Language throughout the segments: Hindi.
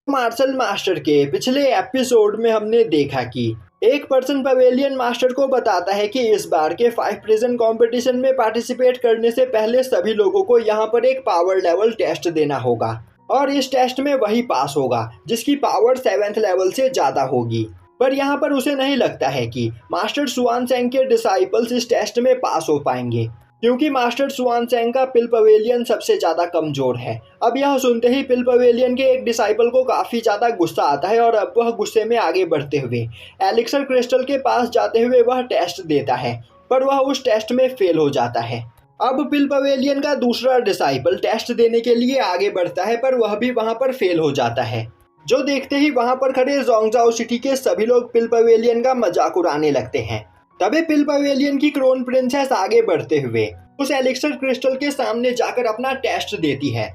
मार्शल मास्टर के पिछले एपिसोड में हमने देखा कि एक पर्सन पवेलियन मास्टर को बताता है कि इस बार के 5 प्रिजन कंपटीशन में पार्टिसिपेट करने से पहले सभी लोगों को यहाँ पर एक पावर लेवल टेस्ट देना होगा और इस टेस्ट में वही पास होगा जिसकी पावर 7th लेवल से ज़्यादा होगी। पर यहाँ पर उसे नहीं लगता है कि मास्टर सुआनसेंग के डिसाइपल्स इस टेस्ट में पास हो पाएंगे, क्योंकि मास्टर सुआनसेंग का पिल पवेलियन सबसे ज़्यादा कमज़ोर है। अब यह सुनते ही पिल पवेलियन के एक डिसाइपल को काफ़ी ज़्यादा गुस्सा आता है और अब वह गुस्से में आगे बढ़ते हुए एलिक्सर क्रिस्टल के पास जाते हुए वह टेस्ट देता है, पर वह उस टेस्ट में फेल हो जाता है। अब पिल पवेलियन का दूसरा डिसाइपल टेस्ट देने के लिए आगे बढ़ता है, पर वह भी वहाँ पर फेल हो जाता है। जो देखते ही वहाँ पर खड़े जोंगजाओ सिटी के सभी लोग पिल पवेलियन का मजाक उड़ाने लगते हैं। तभी पिल पवेलियन की क्रोन प्रिंसेस आगे बढ़ते हुए उस एलिक्सर क्रिस्टल के सामने जाकर अपना टेस्ट देती है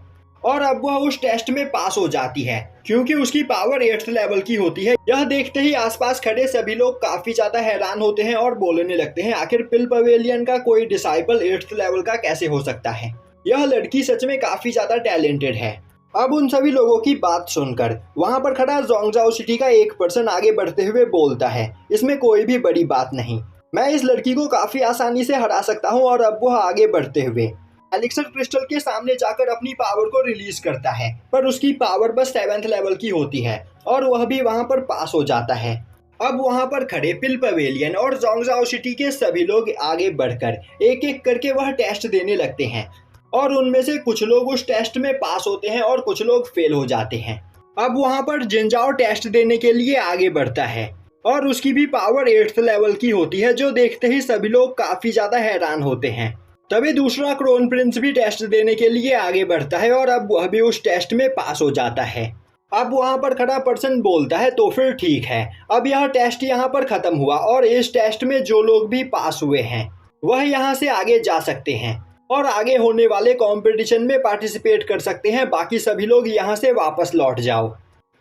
और अब वह उस टेस्ट में पास हो जाती है, क्योंकि उसकी पावर 8th लेवल की होती है। यह देखते ही आसपास खड़े सभी लोग काफी ज्यादा हैरान होते हैं और बोलने लगते हैं, आखिर पिल पवेलियन का कोई डिसाइपल 8th लेवल का कैसे हो सकता है। यह लड़की सच में काफी ज्यादा टैलेंटेड है। अब उन सभी लोगों की बात सुनकर वहां पर खड़ा जोंगजाओ सिटी का एक पर्सन आगे बढ़ते हुए बोलता है, इसमें कोई भी बड़ी बात नहीं, मैं इस लड़की को काफी आसानी से हरा सकता हूं। और अब वह आगे बढ़ते हुए एलिक्सर क्रिस्टल के सामने जाकर अपनी पावर को रिलीज करता है, पर उसकी पावर बस 7th लेवल की होती है और वह भी वहां पर पास हो जाता है। अब वहां पर खड़े पिल पवेलियन और जोंगजाओ सिटी के सभी लोग आगे बढ़कर एक एक करके वह टेस्ट देने लगते हैं और उनमें से कुछ लोग उस टेस्ट में पास होते हैं और कुछ लोग फेल हो जाते हैं। अब वहां पर जिनजाओ टेस्ट देने के लिए आगे बढ़ता है और उसकी भी पावर 8th लेवल की होती है, जो देखते ही सभी लोग काफी ज्यादा हैरान होते हैं। तभी दूसरा क्रोन प्रिंस भी टेस्ट देने के लिए आगे बढ़ता है और अब वह भी उस टेस्ट में पास हो जाता है। अब वहां पर खड़ा पर्सन बोलता है, तो फिर ठीक है, अब यह टेस्ट यहाँ पर खत्म हुआ और इस टेस्ट में जो लोग भी पास हुए हैं वह यहाँ से आगे जा सकते हैं और आगे होने वाले कंपटीशन में पार्टिसिपेट कर सकते हैं। बाकी सभी लोग यहाँ से वापस लौट जाओ।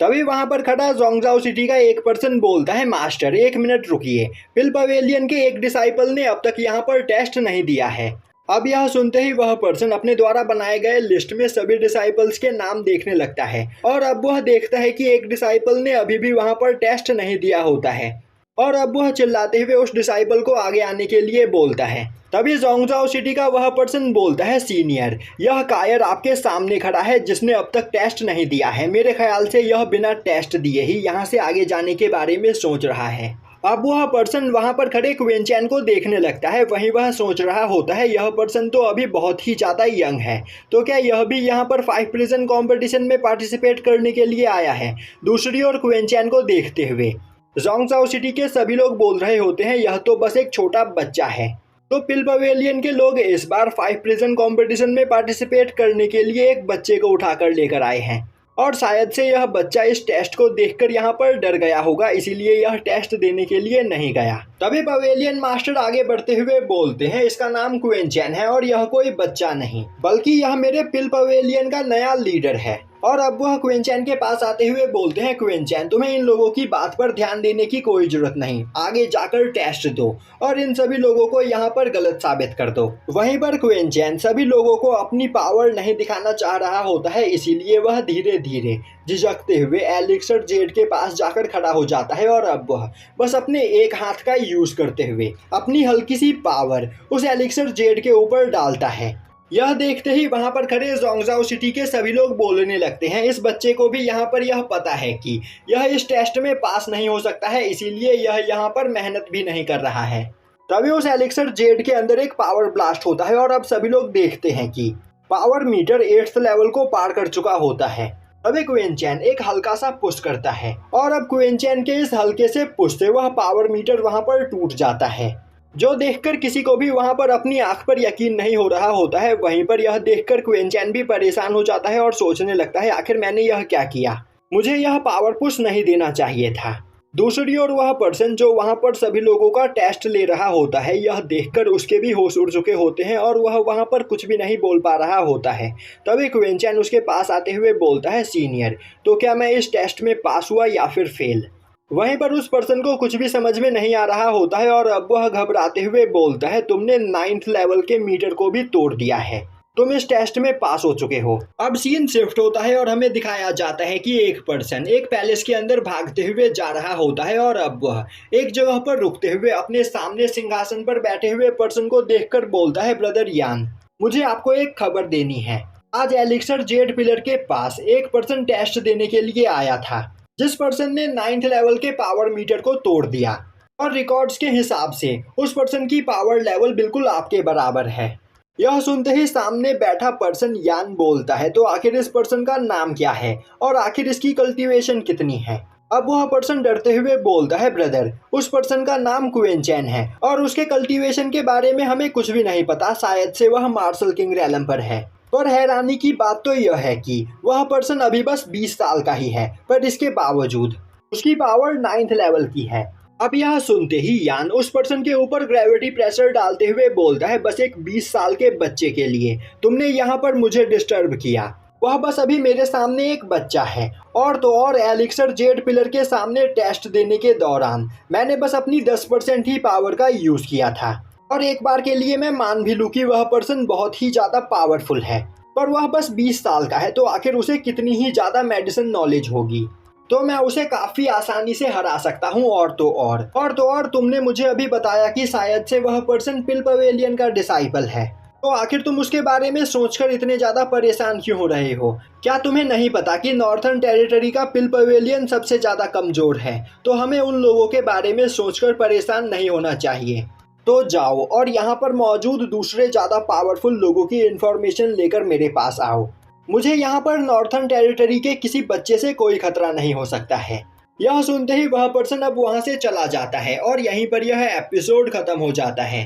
तभी वहां पर खड़ा जोंगजाओ सिटी का एक पर्सन बोलता है, मास्टर 1 मिनट रुकिए, पिल पवेलियन के एक डिसाइपल ने अब तक यहाँ पर टेस्ट नहीं दिया है। अब यह सुनते ही वह पर्सन अपने द्वारा बनाए गए लिस्ट में सभी डिसाइपल्स के नाम देखने लगता है और अब वह देखता है कि एक डिसाइपल ने अभी भी वहां पर टेस्ट नहीं दिया होता है और अब वह चिल्लाते हुए उस डिसाइपल को आगे आने के लिए बोलता है। तभी जोंगजाओ सिटी का वह पर्सन बोलता है, सीनियर, यह कायर आपके सामने खड़ा है जिसने अब तक टेस्ट नहीं दिया है। मेरे ख्याल से यह बिना टेस्ट दिए ही यहाँ से आगे जाने के बारे में सोच रहा है। अब वह पर्सन वहां पर खड़े क्वेंचैन को देखने लगता है। वहीं वह सोच रहा होता है, यह पर्सन तो अभी बहुत ही ज़्यादा यंग है, तो क्या यह भी यहाँ पर 5 प्रिजन कंपटीशन में पार्टिसिपेट करने के लिए आया है। दूसरी ओर क्वेंचैन को देखते हुए जोंगजाओ सिटी के सभी लोग बोल रहे होते हैं, यह तो बस एक छोटा बच्चा है। तो पिल पवेलियन के लोग इस बार 5 प्रिजन कंपटीशन में पार्टिसिपेट करने के लिए एक बच्चे को उठाकर लेकर आए हैं और शायद से यह बच्चा इस टेस्ट को देखकर यहाँ पर डर गया होगा, इसीलिए यह टेस्ट देने के लिए नहीं गया। तभी पवेलियन मास्टर आगे बढ़ते हुए बोलते हैं, इसका नाम क्वेंचैन है और यह कोई बच्चा नहीं बल्कि यह मेरे पिल पवेलियन का नया लीडर है। और अब वह क्वेंचैन के पास आते हुए बोलते हैं, क्वेंचैन, तुम्हें इन लोगों की बात पर ध्यान देने की कोई जरूरत नहीं, आगे जाकर टेस्ट दो और इन सभी लोगों को यहाँ पर गलत साबित कर दो। वहीं पर क्वेंचैन सभी लोगों को अपनी पावर नहीं दिखाना चाह रहा होता है, इसीलिए वह धीरे धीरे झिझकते हुए एलिक्सर जेड के पास जाकर खड़ा हो जाता है और अब वह बस अपने एक हाथ का यूज करते हुए अपनी हल्की सी पावर उस एलिक्सर जेड के ऊपर डालता है। यह देखते ही वहां पर खड़े जोंगजाओ सिटी के सभी लोग बोलने लगते हैं, इस बच्चे को भी यहाँ पर यह पता है कि यह इस टेस्ट में पास नहीं हो सकता है, इसीलिए यह यहाँ पर मेहनत भी नहीं कर रहा है। तभी उस एलिक्सर जेड के अंदर एक पावर ब्लास्ट होता है और अब सभी लोग देखते हैं कि पावर मीटर 8th लेवल को पार कर चुका होता है। तभी क्वेंचैन एक हल्का सा पुश करता है और अब क्वेंचैन के इस हल्के से पुश से वह पावर मीटर वहां पर टूट जाता है, जो देखकर किसी को भी वहां पर अपनी आंख पर यकीन नहीं हो रहा होता है। वहीं पर यह देखकर क्वेंचैन भी परेशान हो जाता है और सोचने लगता है, आखिर मैंने यह क्या किया, मुझे यह पावर पुश नहीं देना चाहिए था। दूसरी ओर वह पर्सन जो वहां पर सभी लोगों का टेस्ट ले रहा होता है, यह देखकर उसके भी होश उड़ चुके होते हैं और वह वहां पर कुछ भी नहीं बोल पा रहा होता है। तभी क्वेंचैन उसके पास आते हुए बोलता है, सीनियर, तो क्या मैं इस टेस्ट में पास हुआ या फिर फेल। वहीं पर उस पर्सन को कुछ भी समझ में नहीं आ रहा होता है और अब वह घबराते हुए बोलता है, तुमने 9th लेवल के मीटर को भी तोड़ दिया है, तुम इस टेस्ट में पास हो चुके हो। अब सीन शिफ्ट होता है और हमें दिखाया जाता है कि एक पर्सन एक पैलेस के अंदर भागते हुए जा रहा होता है और अब वह एक जगह पर रुकते हुए अपने सामने सिंहासन पर बैठे हुए पर्सन को देखकर बोलता है, ब्रदर यान, मुझे आपको एक खबर देनी है। आज एलिक्सर जेड पिलर के पास एक पर्सन टेस्ट देने के लिए आया था, जिस पर्सन ने 9th लेवल के पावर मीटर को तोड़ दिया और रिकॉर्ड्स के हिसाब से उस पर्सन की पावर लेवल बिल्कुल आपके बराबर है। यह सुनते ही सामने बैठा पर्सन यान बोलता है, तो आखिर इस पर्सन का नाम क्या है और आखिर इसकी कल्टीवेशन कितनी है। अब वह पर्सन डरते हुए बोलता है, ब्रदर, उस पर्सन का नाम क्वीन चैन है और उसके कल्टीवेशन के बारे में हमें कुछ भी नहीं पता, शायद से वह मार्शल किंग रैलम पर है। पर हैरानी की बात तो यह है कि वह पर्सन अभी बस 20 साल का ही है, पर इसके बावजूद उसकी पावर 9th लेवल की है। अब यह सुनते ही यान उस पर्सन के ऊपर ग्रेविटी प्रेशर डालते हुए बोलता है, बस एक 20 साल के बच्चे के लिए तुमने यहाँ पर मुझे डिस्टर्ब किया। वह बस अभी मेरे सामने एक बच्चा है और तो और एलिक्सर जेड पिलर के सामने टेस्ट देने के दौरान मैंने बस अपनी 10% ही पावर का यूज किया था और एक बार के लिए मैं मान भी लूँ कि वह पर्सन बहुत ही ज़्यादा पावरफुल है, पर वह बस 20 साल का है, तो आखिर उसे कितनी ही ज़्यादा मेडिसिन नॉलेज होगी, तो मैं उसे काफ़ी आसानी से हरा सकता हूँ। और तो और तुमने मुझे अभी बताया कि शायद से वह पर्सन पिल पवेलियन का डिसाइपल है, तो आखिर तुम उसके बारे में सोचकर इतने ज़्यादा परेशान क्यों हो रहे हो? क्या तुम्हें नहीं पता कि नॉर्थर्न टेरिटरी का पिल पवेलियन सबसे ज़्यादा कमज़ोर है? तो हमें उन लोगों के बारे में सोचकर परेशान नहीं होना चाहिए। तो जाओ और यहाँ पर मौजूद दूसरे ज़्यादा पावरफुल लोगों की इन्फॉर्मेशन लेकर मेरे पास आओ। मुझे यहाँ पर नॉर्थर्न टेरिटरी के किसी बच्चे से कोई खतरा नहीं हो सकता है। यह सुनते ही वह पर्सन अब वहाँ से चला जाता है और यहीं पर यह एपिसोड खत्म हो जाता है।